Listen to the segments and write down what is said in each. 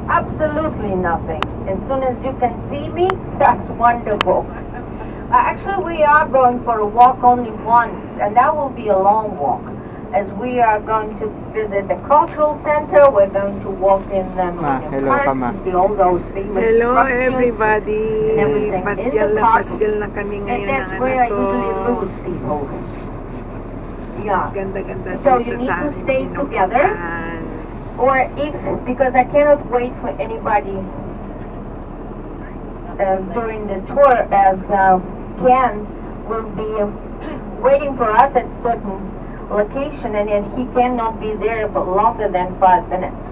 Absolutely nothing. As soon as you can see me, that's wonderful. Actually, we are going for a walk only once, and that will be a long walk. As we are going to visit the cultural center, we're going to walk in the hello, park Kama. to see all those famous Hello structures everybody! and everything in Pasyal the na park. pasyal na kami And ngayon that's ng where I anak ko. usually lose people. Yeah. Ganda-ganda So dito you need sa to aming stay together. pinupuntahan. Or if, because I cannot wait for anybody during the tour, as Ken will be waiting for us at certain location, and yet he cannot be there for longer than 5 minutes.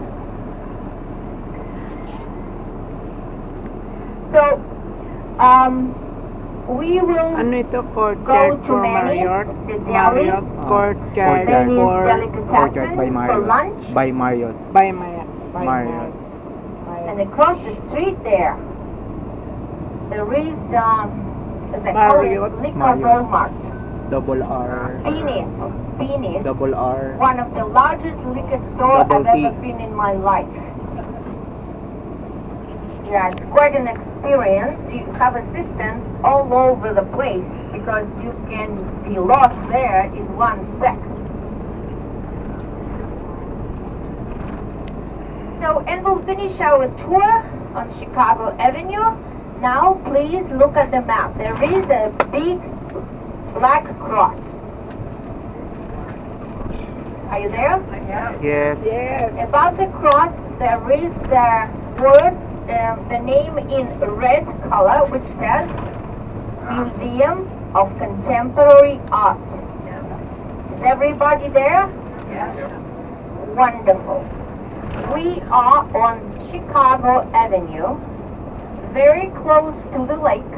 So, we will Ano ito? go Courtyard to for Manny's, Marriott? the deli, Marriott Courtyard Manny's for Delicatessen by for Marriott. lunch, By Marriott. by Maya. By Marriott. and across the street there is, as I call it, Marriott. Liquor Marriott. Walmart. Double R. Beanies, Double R. one of the largest liquor store Double I've T. ever been in my life. Yeah, it's quite an experience. You have assistants all over the place because you can be lost there in 1 sec. So, and we'll finish our tour on Chicago Avenue. Now, please look at the map. There is a big black cross. Are you there? Yes. Yes. Above the cross, there is a word, the name in red color, which says Museum of Contemporary Art. Is everybody there? Wonderful. We are on Chicago Avenue, very close to the lake.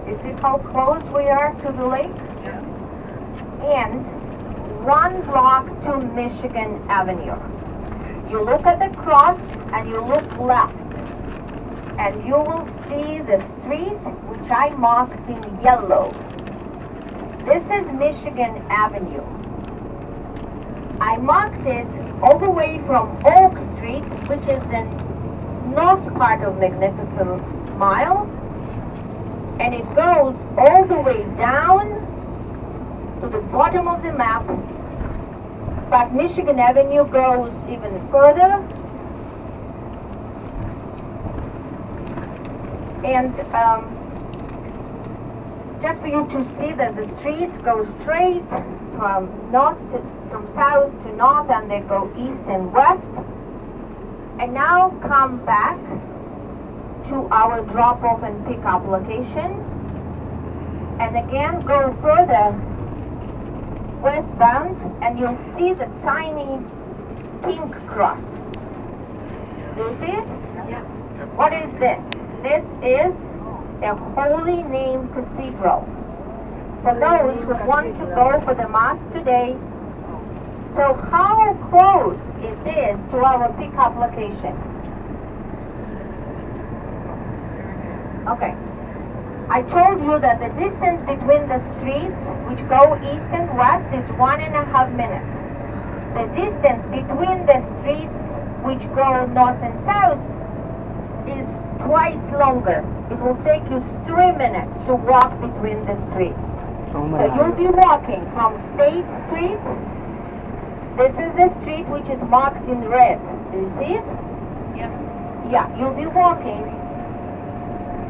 You see how close we are to the lake? And 1 block to Michigan Avenue. You look at the cross and you look left, and you will see the street which I marked in yellow. This is Michigan Avenue. I marked it all the way from Oak Street, which is the north part of Magnificent Mile, and it goes all the way down to the bottom of the map. But Michigan Avenue goes even further, and just for you to see that the streets go straight from south to north, and they go east and west. And now come back to our drop-off and pick-up location, and again go further westbound, and you'll see the tiny pink cross. Do you see it? Yeah. What is this? This is a Holy Name Cathedral. For those who want to go for the Mass today, so how close it is to our pickup location? Okay. I told you that the distance between the streets which go east and west is 1.5 minutes. The distance between the streets which go north and south is twice longer. It will take you 3 minutes to walk between the streets. So you'll be walking from State Street. This is the street which is marked in red. Do you see it? Yep. Yeah, you'll be walking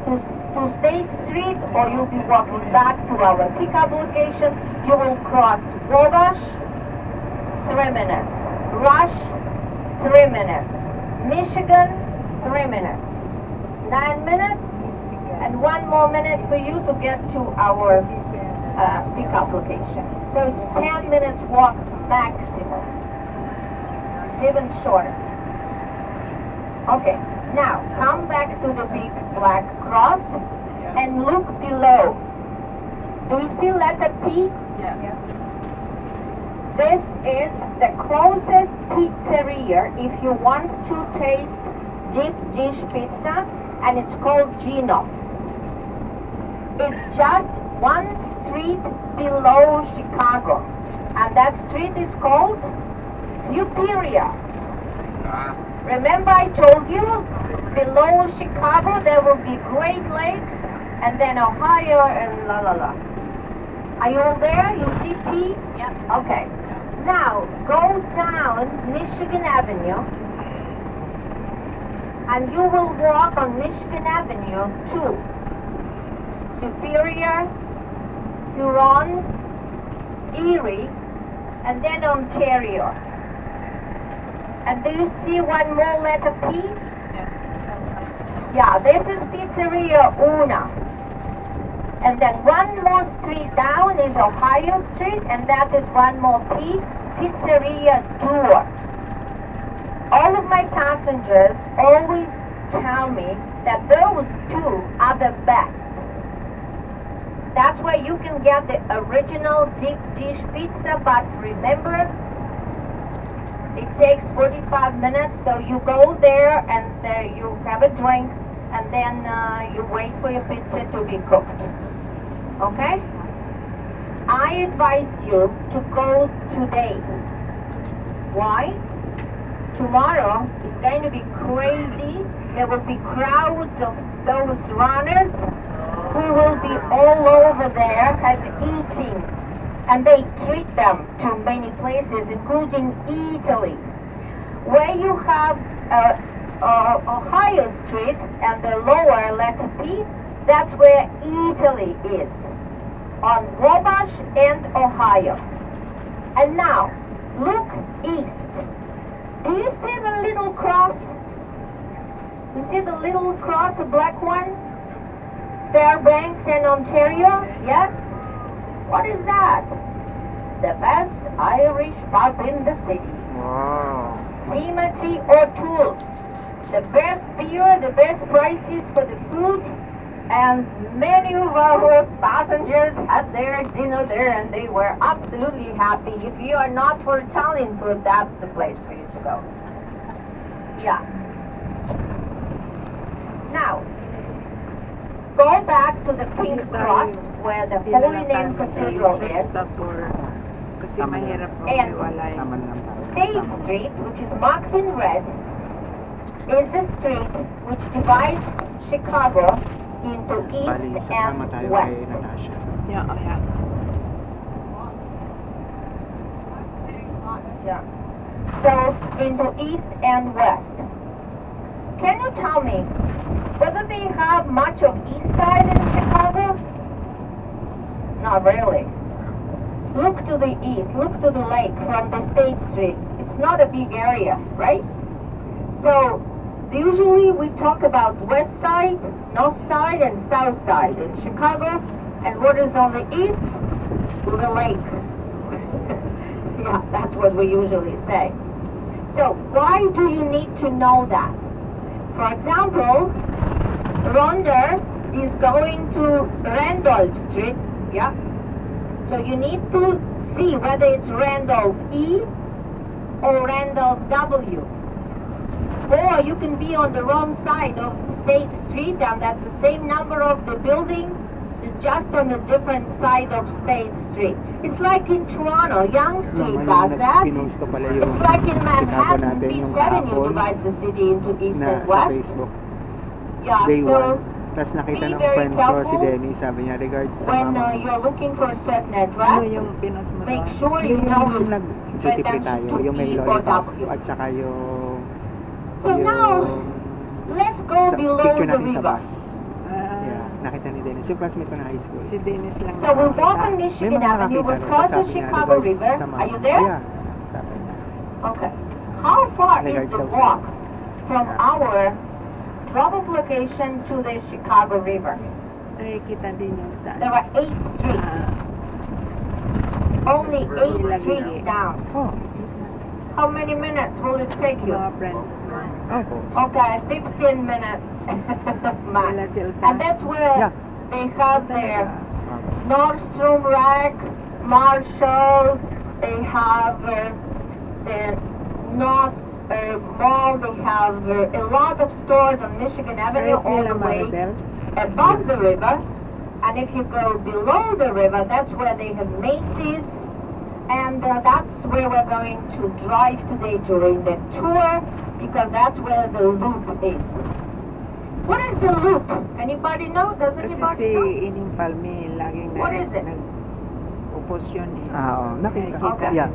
to State Street, or you'll be walking back to our pickup location. You will cross Wabash, 3 minutes. Rush, 3 minutes. Michigan, 3 minutes. 9 minutes, and 1 more minute for you to get to our pickup location. So it's 10 minutes walk maximum. It's even shorter. Okay, now come back to the big black cross and look below. Do you see letter P? Yeah. This is the closest pizzeria if you want to taste deep dish pizza, and it's called Gino. It's just 1 street below Chicago, and that street is called Superior. Remember I told you, below Chicago there will be Great Lakes, and then Ohio and la la la. Are you all there? You see P? Yeah. Okay. Now, go down Michigan Avenue, and you will walk on Michigan Avenue to Superior, Huron, Erie, and then Ontario. And do you see one more letter P? Yeah, this is Pizzeria Una. And then one more street down is Ohio Street, and that is one more P, Pizzeria Door. All of my passengers always tell me that those two are the best. That's where you can get the original deep dish pizza, but remember, it takes 45 minutes, so you go there and you have a drink, and then you wait for your pizza to be cooked. Okay? I advise you to go today. Why? Tomorrow is going to be crazy. There will be crowds of those runners who will be all over there and eating. And they treat them to many places, including Italy. Where you have Ohio Street and the lower letter P, that's where Italy is, on Wabash and Ohio. And now, look east. Do you see the little cross? You see the little cross, a black one? Fairbanks and Ontario, yes? What is that? The best Irish pub in the city. Wow. Timothy O'Toole's. The best beer, the best prices for the food, and many of our passengers had their dinner there and they were absolutely happy. If you are not for Italian food, that's the place for you to go. Yeah. Now, go back to the pink cross where the Holy Name Cathedral is. Kasi mahirap And maghiwalay. Sama lang. State Street, which is marked in red, is a street which divides Chicago into east Bali, sasama and tayo west. kay Natasha. Yeah, oh yeah. Yeah. So into east and west. Can you tell me whether they have much of east side in Chicago? Not really. Look to the east, look to the lake from the State Street. It's not a big area, right? So usually we talk about west side, north side, and south side in Chicago, and what is on the east? The lake. Yeah, that's what we usually say. So why do you need to know that? For example, Rhonda is going to Randolph Street, yeah? So you need to see whether it's Randolph E or Randolph W. Or you can be on the wrong side of State Street, and that's the same number of the building, just on a different side of State Street. It's like in Toronto, Yonge Street does that. Pinost ko pala yung It's like in Chicago Manhattan, natin Fifth yung Avenue kahapon divides the city into east na and sa west. Facebook. Yeah, Day so 1. Tapos nakita be ng very friend ko si careful Denny, sabi niya, regards sa when mama mo. you're looking for a certain Ano address, yung pinos mo make doon? sure you Yung know nag-duty free tayo, yung may E or lollipop, W. at saka yung... So now, let's go sa below picture the natin sa river. bus. Ah, Yeah, nakita ni Dennis. Yung classmate ko na high school. si Dennis lang So we'll walk on nakakita. Michigan mga Avenue, nakakita we'll doon. cross the Sabi niya, Chicago regards River. sa mama Are you mo. there? Yeah. Sabi niya. Okay. How far is Regards the daw sa'yo. walk from our drop-off location to the Chicago River? Nakikita din yung saan. There are 8 streets. Ah, Only 8 Ilagay. streets down. Oh, How many minutes will it take you? mga friends mo. opo. Okay, 15 minutes Wala max. sila sa... And that's where Yeah. they have their Opo. Nordstrom Rack, Marshalls, they have the North Mall, they have a lot of stores on Michigan Avenue Kahit all nila the way Maribel. above the river. And if you go below the river, that's where they have Macy's, And that's where we're going to drive today during the tour, because that's where the loop is. What is the loop? Anybody know? Does Kasi anybody si know? Ining Palmi, laging What is it? nag-upos yun eh. Oo, nakita. Nakikita. Yeah.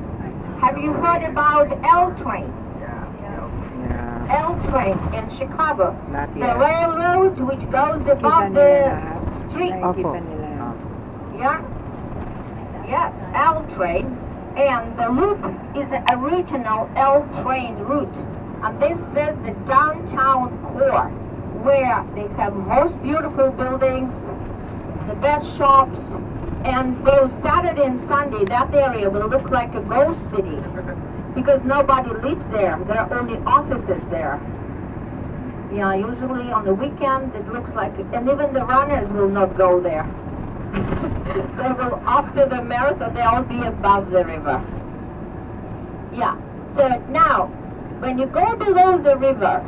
Have you heard about L train? Yeah. L train in Chicago. Not The yet. railroad which goes Kita above nila the lahat. streets. Nakikita Opo. nila. Yeah. Yes, L train. And the loop is a original L train route. And this is the downtown core, where they have most beautiful buildings, the best shops, and both Saturday and Sunday that area will look like a ghost city because nobody lives there. There are only offices there. Yeah, usually on the weekend it looks like, and even the runners will not go there. They will, after the marathon, they'll be above the river. Yeah, so now, when you go below the river,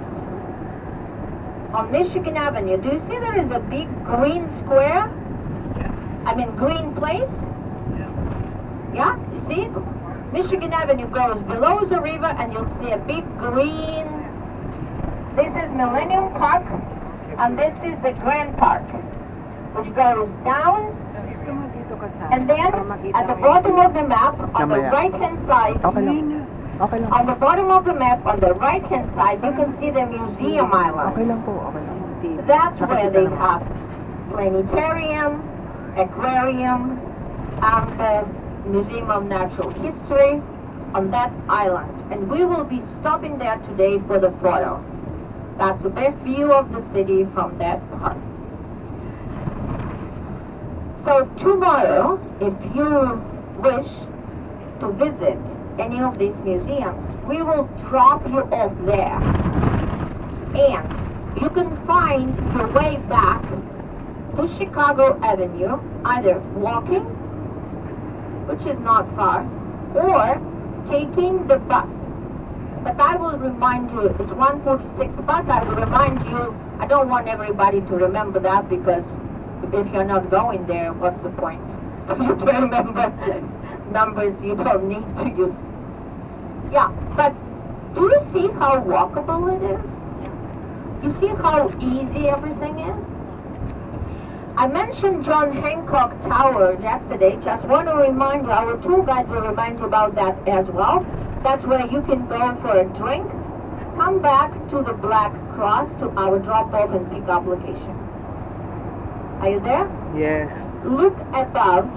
on Michigan Avenue, do you see there is a big green square? I mean green place? Yeah, you see it? Michigan Avenue goes below the river and you'll see a big green. This is Millennium Park and this is the Grand Park, which goes down, Gusto mo dito ka sa and then para makita at the mo bottom of the map, on the Mamaya. right hand side, Okay lang. Ayun na. Okay lang. on the bottom of the map, on the right hand side, you can see the Museum Island. Okay lang po. Okay lang. Yung TV. That's where Nakikita they naman. have planetarium, aquarium, and the Museum of Natural History on that island. And we will be stopping there today for the photo. That's the best view of the city from that part. So tomorrow, if you wish to visit any of these museums, we will drop you off there. And you can find your way back to Chicago Avenue, either walking, which is not far, or taking the bus. But I will remind you, it's 146 bus. I will remind you, I don't want everybody to remember that, because if you're not going there, what's the point? You to remember numbers you don't need to use. Yeah, but do you see how walkable it is? You see how easy everything is? I mentioned John Hancock Tower yesterday. Just want to remind you, our tour guide will remind you about that as well. That's where you can go for a drink. Come back to the Black Cross, to our drop-off and pick-up location. Are you there? Yes. Look above,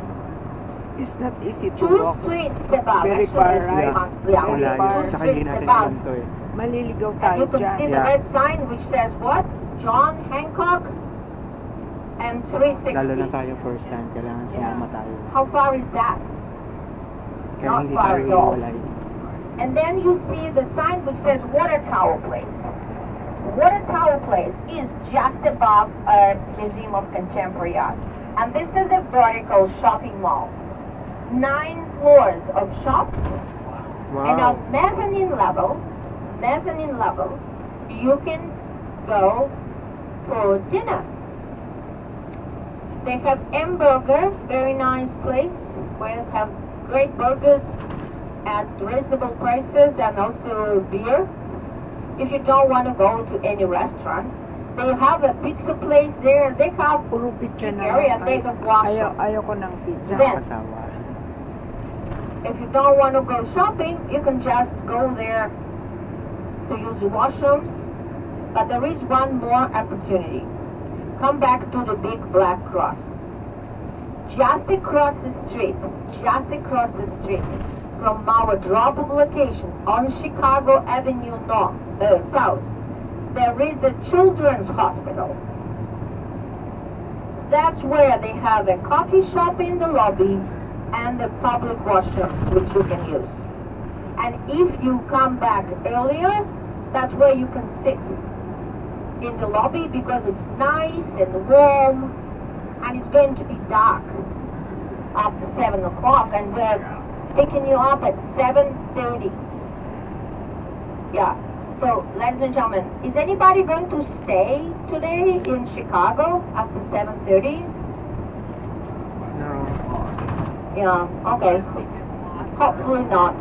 It's not easy to 2 walk. streets above. Very Actually, far, it's right? yeah, Very Wala far. yun. 2 Saka hindi streets natin above. alam to eh. Maliligaw And tayo you can dyan. see the Yeah. red sign which says what? John Hancock and 360. Lalo na tayo first time. Kailangan sumama tayo. How far is that? Kaya Not hindi far tayo at all. hiwalay. And then you see the sign which says Water Tower Place. Water Tower Place is just above a Museum of Contemporary Art. And this is the vertical shopping mall. 9 floors of shops. And on Wow. mezzanine level, you can go for dinner. They have M Burger, very nice place where you have great burgers at reasonable prices and also beer. If you don't want to go to any restaurants, they have a pizza place there. They have Puro pizza big na area. lang. They have washrooms. Ayaw ko ng pizza. Then- Kasawa. If you don't want to go shopping, you can just go there to use the washrooms. But there is one more opportunity. Come back to the big Black Cross. Just across the street from our drop-off location on Chicago Avenue South, there is a children's hospital. That's where they have a coffee shop in the lobby and the public washrooms which you can use. And if you come back earlier, that's where you can sit in the lobby because it's nice and warm and it's going to be dark after 7 o'clock and we're picking you up at 7:30. Yeah. So, ladies and gentlemen, is anybody going to stay today in Chicago after 7:30? No. Yeah, okay. Hopefully not.